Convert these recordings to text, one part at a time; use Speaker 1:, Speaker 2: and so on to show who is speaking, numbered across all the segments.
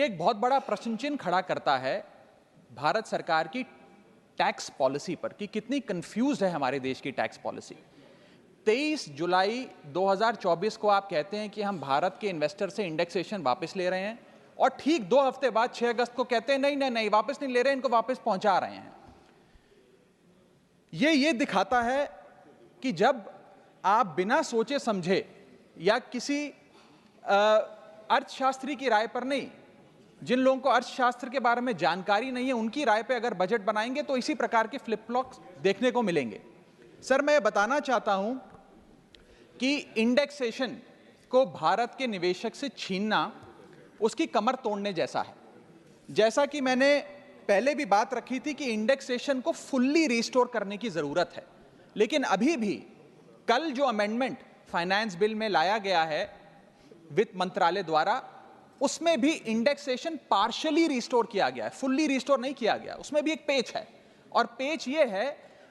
Speaker 1: एक बहुत बड़ा प्रश्न चिन्ह खड़ा करता है भारत सरकार की टैक्स पॉलिसी पर कि कितनी कंफ्यूज है हमारे देश की टैक्स पॉलिसी। 23 जुलाई 2024 को आप कहते हैं कि हम भारत के इन्वेस्टर से इंडेक्सेशन वापस ले रहे हैं और ठीक 2 हफ्ते बाद 6 अगस्त को कहते हैं नहीं नहीं नहीं वापस नहीं ले रहे हैं, इनको वापस पहुंचा रहे हैं। ये दिखाता है कि जब आप बिना सोचे समझे या किसी अर्थशास्त्री की राय पर नहीं, जिन लोगों को अर्थशास्त्र के बारे में जानकारी नहीं है उनकी राय पे अगर बजट बनाएंगे तो इसी प्रकार के फ्लिप फ्लॉप्स देखने को मिलेंगे। सर, मैं बताना चाहता हूं कि इंडेक्सेशन को भारत के निवेशक से छीनना उसकी कमर तोड़ने जैसा है। जैसा कि मैंने पहले भी बात रखी थी कि इंडेक्सेशन को फुल्ली रिस्टोर करने की जरूरत है, लेकिन अभी भी कल जो अमेंडमेंट फाइनेंस बिल में लाया गया है वित्त मंत्रालय द्वारा, उसमें भी इंडेक्सेशन पार्शियली रिस्टोर किया गया है, फुल्ली रिस्टोर नहीं किया गया। उसमें भी एक पेच है और पेच ये है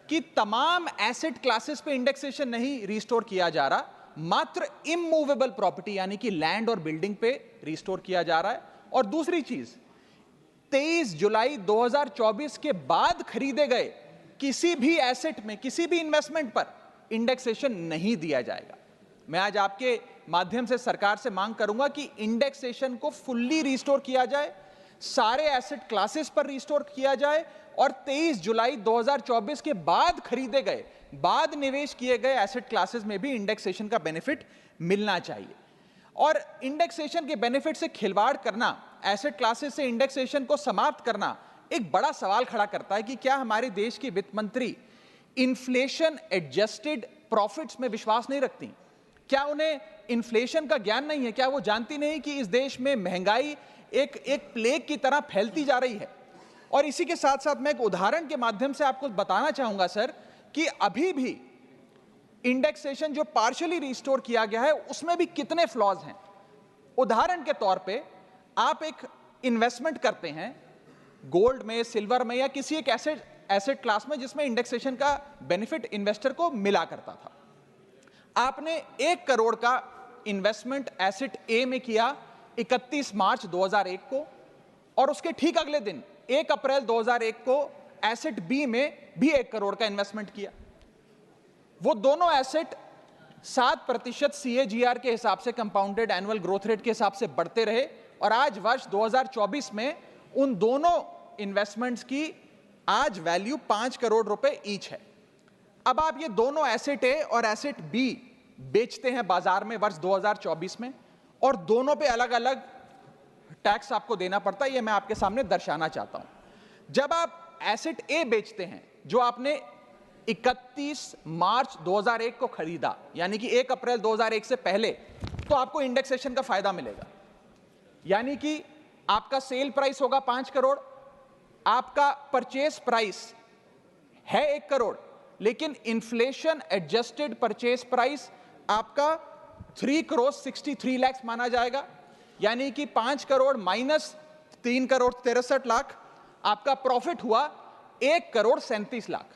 Speaker 1: कि तमाम एसेट क्लासेस पे इंडेक्सेशन नहीं रिस्टोर किया जा रहा, मात्र इमूवेबल प्रॉपर्टी यानी कि लैंड और बिल्डिंग पे रिस्टोर किया जा रहा है। और दूसरी चीज, 23 जुलाई 2024 के बाद खरीदे गए किसी भी एसेट में किसी भी इन्वेस्टमेंट पर इंडेक्सेशन नहीं दिया जाएगा। मैं आज आपके माध्यम से सरकार से मांग करूंगा कि इंडेक्सेशन को फुल्ली रिस्टोर किया जाए, सारे एसेट क्लासेस पर रिस्टोर किया जाए और 23 जुलाई 2024 के बाद खरीदे गए, बाद निवेश किए गए एसेट क्लासेस में भी इंडेक्सेशन का बेनिफिट मिलना चाहिए। और इंडेक्सेशन के बेनिफिट से खिलवाड़ करना, एसेट क्लासेस से इंडेक्सेशन को समाप्त करना एक बड़ा सवाल खड़ा करता है कि क्या हमारे देश की वित्त मंत्री इन्फ्लेशन एडजस्टेड प्रॉफिट्स में विश्वास नहीं रखती? क्या उन्हें इन्फ्लेशन का ज्ञान नहीं है? क्या वो जानती नहीं कि इस देश में महंगाई एक प्लेग की तरह फैलती जा रही है? और इसी के साथ साथ मैं एक उदाहरण के माध्यम से आपको बताना चाहूंगा सर कि अभी भी इंडेक्सेशन जो पार्शियली रिस्टोर किया गया है उसमें भी कितने फ्लॉज हैं। उदाहरण के तौर पे आप एक इन्वेस्टमेंट करते हैं गोल्ड में, सिल्वर में या किसी एक एसेट क्लास में जिसमें इंडेक्सेशन का बेनिफिट इन्वेस्टर को मिला करता था। आपने 1 करोड़ का इन्वेस्टमेंट एसेट ए में किया 31 मार्च 2001 को और उसके ठीक अगले दिन 1 अप्रैल 2001 को एसेट बी में भी 1 करोड़ का इन्वेस्टमेंट किया। वो दोनों एसेट 7% CAGR के हिसाब से कंपाउंडेड एनुअल ग्रोथ रेट के हिसाब से बढ़ते रहे और आज वर्ष 2024 में उन दोनों इन्वेस्टमेंट्स की आज वैल्यू 5 करोड़ रुपए ईच है। अब आप ये दोनों एसेट ए और एसेट बी बेचते हैं बाजार में वर्ष 2024 में और दोनों पे अलग अलग टैक्स आपको देना पड़ता है। ये मैं आपके सामने दर्शाना चाहता हूं। जब आप एसेट ए बेचते हैं जो आपने 31 मार्च 2001 को खरीदा यानी कि 1 अप्रैल 2001 से पहले, तो आपको इंडेक्सेशन का फायदा मिलेगा। यानी कि आपका सेल प्राइस होगा 5 करोड़, आपका परचेस प्राइस है 1 करोड़, लेकिन इन्फ्लेशन एडजस्टेड परचेस प्राइस आपका 3 करोड़ 63 लाख माना जाएगा। यानी कि 5 करोड़ माइनस 3 करोड़ 63 लाख, आपका प्रॉफिट हुआ 1 करोड़ 37 लाख।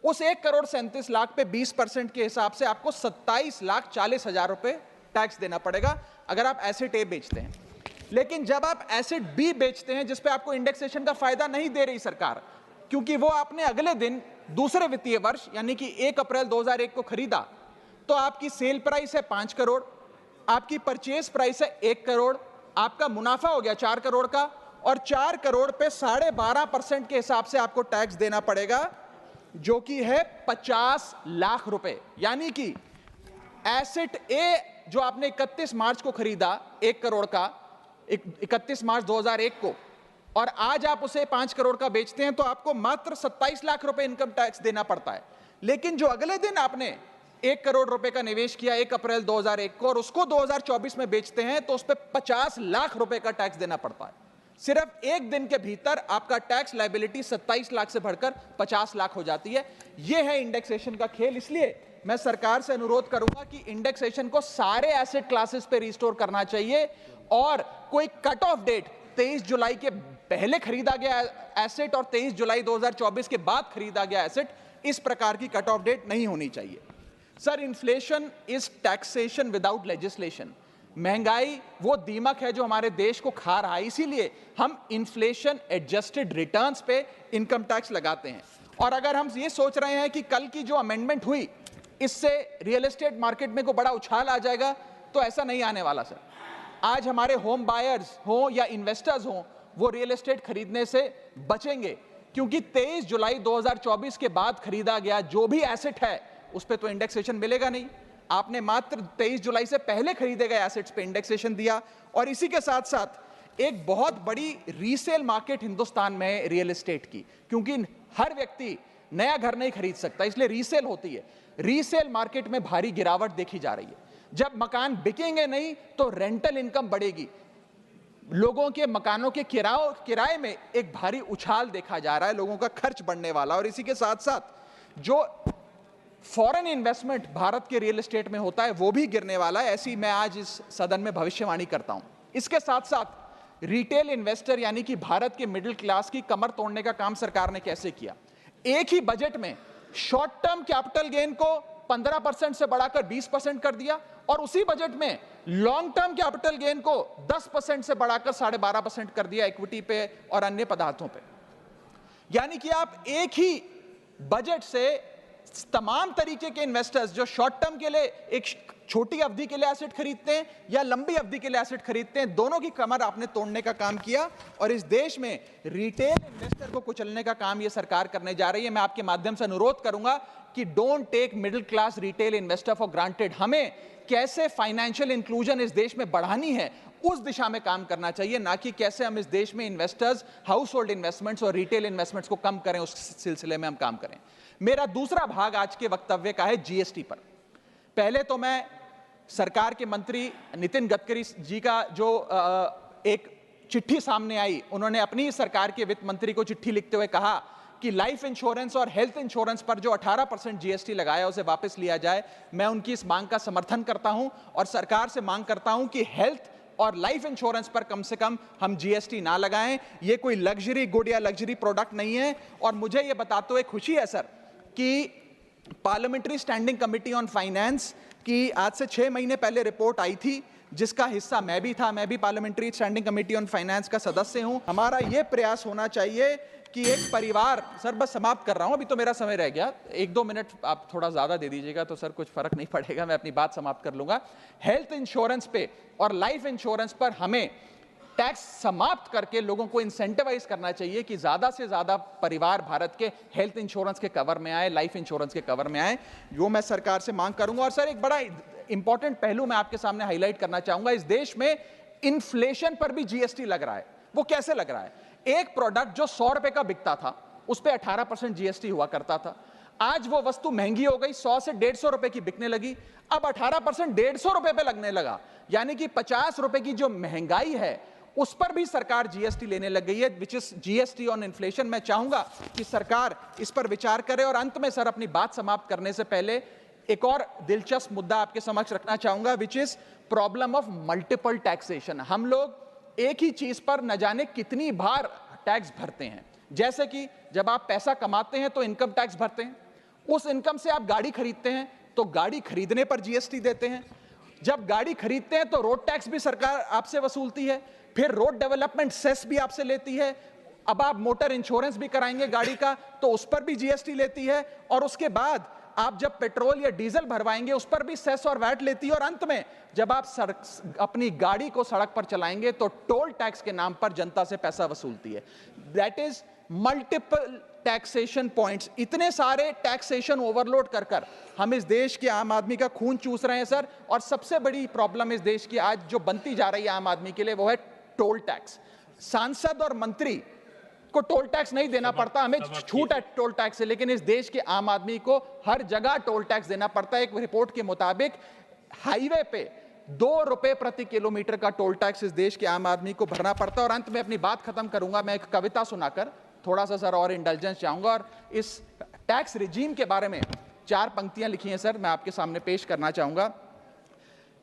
Speaker 1: उस 1 करोड़ 37 लाख पे 20% के हिसाब से आपको 27 लाख 40 हजार रुपए टैक्स देना पड़ेगा अगर आप एसेट ए बेचते हैं। लेकिन जब आप एसेट बी बेचते हैं जिस पे आपको इंडेक्सेशन का फायदा नहीं दे रही सरकार, क्योंकि वो आपने अगले दिन दूसरे वित्तीय वर्ष यानी कि 1 अप्रैल 2001 को खरीदा, तो आपकी सेल प्राइस है 5 करोड़, आपकी परचेस प्राइस है 1 करोड़, आपका मुनाफा हो गया 4 करोड़ का और 4 करोड़ पे 12.5% के हिसाब से आपको टैक्स देना पड़ेगा जो कि है 50 लाख रुपए। यानी कि एसेट ए जो आपने 31 मार्च को खरीदा 1 करोड़ का 31 मार्च 2001 को और आज आप उसे 5 करोड़ का बेचते हैं तो आपको मात्र 27 लाख रुपए इनकम टैक्स देना पड़ता है। लेकिन जो अगले दिन आपने 1 करोड़ रुपए का निवेश किया 1 अप्रैल 2001 को और उसको 2024 में बेचते हैं तो उस पर 50 लाख रुपए का टैक्स देना पड़ता है। सिर्फ एक दिन के भीतर आपका टैक्स लायबिलिटी 27 लाख से बढ़कर 50 लाख हो जाती है। यह है इंडेक्सेशन का खेल। इसलिए मैं सरकार से अनुरोध करूंगा कि इंडेक्सेशन को सारे एसेट क्लासेस पे रिस्टोर करना चाहिए और कोई कट ऑफ डेट 23 जुलाई के पहले खरीदा गया एसेट और 23 जुलाई 2024 के बाद खरीदा गया एसेट, इस प्रकार की कट ऑफ डेट नहीं होनी चाहिए। Sir, inflation is taxation without legislation. महंगाई वो दीमक है जो हमारे देश को खा रहा है, इसीलिए हम इन्फ्लेशन एडजस्टेड रिटर्न्स पे इनकम टैक्स लगाते हैं। और अगर हम ये सोच रहे हैं कि कल की जो अमेंडमेंट हुई इससे रियल एस्टेट मार्केट में को बड़ा उछाल आ जाएगा, तो ऐसा नहीं आने वाला सर। आज हमारे होम बायर्स हो या इन्वेस्टर्स हो, वो रियल एस्टेट खरीदने से बचेंगे, क्योंकि 23 जुलाई 2024 के बाद खरीदा गया जो भी एसेट है उस पर तो इंडेक्सेशन मिलेगा नहीं। आपने मात्र 23 जुलाई से पहले खरीदे गए एसेट्स पे इंडेक्सेशन दिया। और इसी के साथ साथ एक बहुत बड़ी रीसेल मार्केट हिंदुस्तान में है रियल एस्टेट की, क्योंकि हर व्यक्ति नया घर नहीं खरीद सकता, इसलिए रीसेल होती है। रीसेल मार्केट में भारी गिरावट देखी जा रही है। जब मकान बिकेंगे नहीं तो रेंटल इनकम बढ़ेगी, लोगों के मकानों के किराए में एक भारी उछाल देखा जा रहा है, लोगों का खर्च बढ़ने वाला। और इसी के साथ साथ जो फॉरेन इन्वेस्टमेंट भारत के रियल एस्टेट में होता है वो भी गिरने वाला है, ऐसी मैं आज इस सदन में भविष्यवाणी करता हूं। इसके साथ साथ रिटेल इन्वेस्टर यानी कि भारत के मिडिल क्लास की कमर तोड़ने का काम सरकार ने कैसे किया। एक ही बजट में शॉर्ट टर्म कैपिटल गेन को 15% से बढ़ाकर 20% कर दिया, और उसी बजट में लॉन्ग टर्म कैपिटल गेन को 10% से बढ़ाकर 12.5% कर दिया इक्विटी पे और अन्य पदार्थों पे। यानी कि आप एक ही बजट से तमाम तरीके के इन्वेस्टर्स जो शॉर्ट टर्म के लिए एक छोटी अवधि के लिए एसेट खरीदते हैं या लंबी अवधि के लिए एसेट खरीदते हैं, दोनों की कमर आपने तोड़ने का काम किया। और इस देश में रिटेल इन्वेस्टर को कुचलने का काम यह सरकार करने जा रही है। मैं आपके माध्यम से अनुरोध करूंगा कि don't take middle class retail investor for granted. हमें कैसे फाइनेंशियल इंक्लूजन इस देश में बढ़ानी है उस दिशा में काम करना चाहिए, ना कि कैसे हम इस देश में इन्वेस्टर्स, हाउस होल्ड इन्वेस्टमेंट्स और रिटेल इन्वेस्टमेंट्स को कम करें, उस सिलसिले में हम काम करें। मेरा दूसरा भाग आज के वक्तव्य का है जीएसटी पर। पहले तो मैं सरकार के मंत्री नितिन गडकरी जी का जो एक चिट्ठी सामने आई, उन्होंने अपनी सरकार के वित्त मंत्री को चिट्ठी लिखते हुए कहा कि लाइफ इंश्योरेंस और हेल्थ इंश्योरेंस पर जो 18% जीएसटी लगाया उसे वापस लिया जाए। मैं उनकी इस मांग का समर्थन करता हूं और सरकार से मांग करता हूं कि हेल्थ और लाइफ इंश्योरेंस पर कम से कम हम जीएसटी ना लगाएं। ये कोई लग्जरी गुड या लग्जरी प्रोडक्ट नहीं है। और मुझे ये बताते हुए खुशी है सर कि parliamentary standing committee on finance की आज से 6 महीने पहले रिपोर्ट आई थी, जिसका हिस्सा मैं भी था। मैं भी parliamentary standing committee on finance का सदस्य हूं। हमारा यह प्रयास होना चाहिए कि एक परिवार, सर बस समाप्त कर रहा हूं, अभी तो मेरा समय रह गया, 1-2 मिनट आप थोड़ा ज्यादा दे दीजिएगा तो सर कुछ फर्क नहीं पड़ेगा, मैं अपनी बात समाप्त कर लूंगा। हेल्थ इंश्योरेंस पे और लाइफ इंश्योरेंस पर हमें टैक्स समाप्त करके लोगों को इंसेंटिवाइज करना चाहिए कि ज्यादा से ज्यादा परिवार भारत के हेल्थ इंश्योरेंस के कवर में आए, लाइफ इंश्योरेंस के कवर में आए। जो मैं सरकार से मांग करूंगा। और सर एक बड़ा इंपॉर्टेंट पहलू मैं आपके सामने हाईलाइट करना चाहूंगा। इस देश में इन्फ्लेशन पर भी जीएसटी लग रहा है। वो कैसे लग रहा है? एक प्रोडक्ट जो 100 रुपए का बिकता था उस पर 18% जीएसटी हुआ करता था। आज वो वस्तु महंगी हो गई, 100 से 150 रुपए की बिकने लगी, अब 18% 150 रुपए पे लगने लगा। यानी कि 50 रुपए की जो महंगाई है उस पर भी सरकार जीएसटी लेने लग गई है, which is GST on inflation. मैं चाहूंगा कि सरकार इस पर विचार करे। और अंत में सर अपनी बात समाप्त करने से पहले एक और दिलचस्प मुद्दा आपके समक्ष रखना चाहूंगा, which is problem of multiple taxation. हम लोग एक ही चीज पर न जाने कितनी बार टैक्स भरते हैं। जैसे कि जब आप पैसा कमाते हैं तो इनकम टैक्स भरते हैं, उस इनकम से आप गाड़ी खरीदते हैं तो गाड़ी खरीदने पर जीएसटी देते हैं, जब गाड़ी खरीदते हैं तो रोड टैक्स भी सरकार आपसे वसूलती है, फिर रोड डेवलपमेंट सेस भी आपसे लेती है, अब आप मोटर इंश्योरेंस भी कराएंगे गाड़ी का तो उस पर भी जीएसटी लेती है, और उसके बाद आप जब पेट्रोल या डीजल भरवाएंगे उस पर भी सेस और वैट लेती है, और अंत में जब आप अपनी गाड़ी को सड़क पर चलाएंगे तो टोल टैक्स के नाम पर जनता से पैसा वसूलती है। That is multiple taxation points. इतने सारे टैक्सेशन ओवरलोड कर कर हम इस देश के आम आदमी का खून चूस रहे हैं सर। और सबसे बड़ी प्रॉब्लम इस देश की आज जो बनती जा रही है आम आदमी के लिए वो है टोल टैक्स। सांसद और मंत्री को टोल टैक्स नहीं देना पड़ता, हमें छूट है टोल टैक्स से, लेकिन इस देश के आम आदमी को हर जगह टोल टैक्स देना पड़ता है। एक रिपोर्ट के मुताबिक हाईवे पे 2 रुपए प्रति किलोमीटर का टोल टैक्स इस देश के आम आदमी को भरना पड़ता है। और अंत में अपनी बात खत्म करूंगा मैं एक कविता सुनाकर, थोड़ा सा सर और इंडल्जेंस चाहूंगा। और इस टैक्स रिजीम के बारे में 4 पंक्तियां लिखी हैं सर, मैं आपके सामने पेश करना चाहूंगा।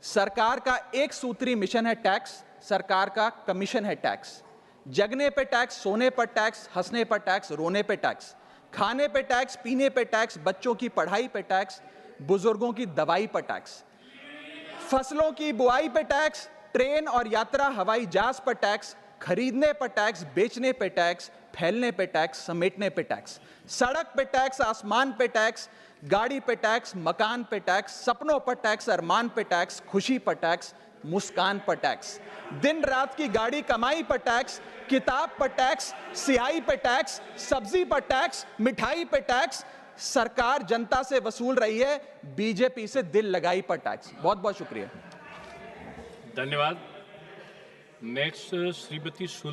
Speaker 1: सरकार का एक सूत्री मिशन है टैक्स, सरकार का कमीशन है टैक्स। जगने पे टैक्स, सोने पर टैक्स, हंसने पर टैक्स, रोने पे टैक्स, खाने पे टैक्स, पीने पे टैक्स, बच्चों की पढ़ाई पे टैक्स, बुजुर्गों की दवाई पर टैक्स। फसलों की बुआई पे टैक्स, ट्रेन और यात्रा हवाई जहाज पर टैक्स, खरीदने पर टैक्स, बेचने पे टैक्स, फैलने पे टैक्स, समेटने पे टैक्स, सड़क पे टैक्स, आसमान पे टैक्स, गाड़ी पे टैक्स, मकान पे टैक्स, सपनों पर टैक्स, अरमान पे टैक्स, खुशी पर टैक्स, मुस्कान पर टैक्स, दिन रात की गाड़ी कमाई पर टैक्स, किताब पर टैक्स, सियाही पे टैक्स, सब्जी पर टैक्स, मिठाई पे टैक्स। सरकार जनता से वसूल रही है बीजेपी से दिल लगाई पर टैक्स। बहुत बहुत शुक्रिया।
Speaker 2: धन्यवाद। नेक्स्ट श्रीमती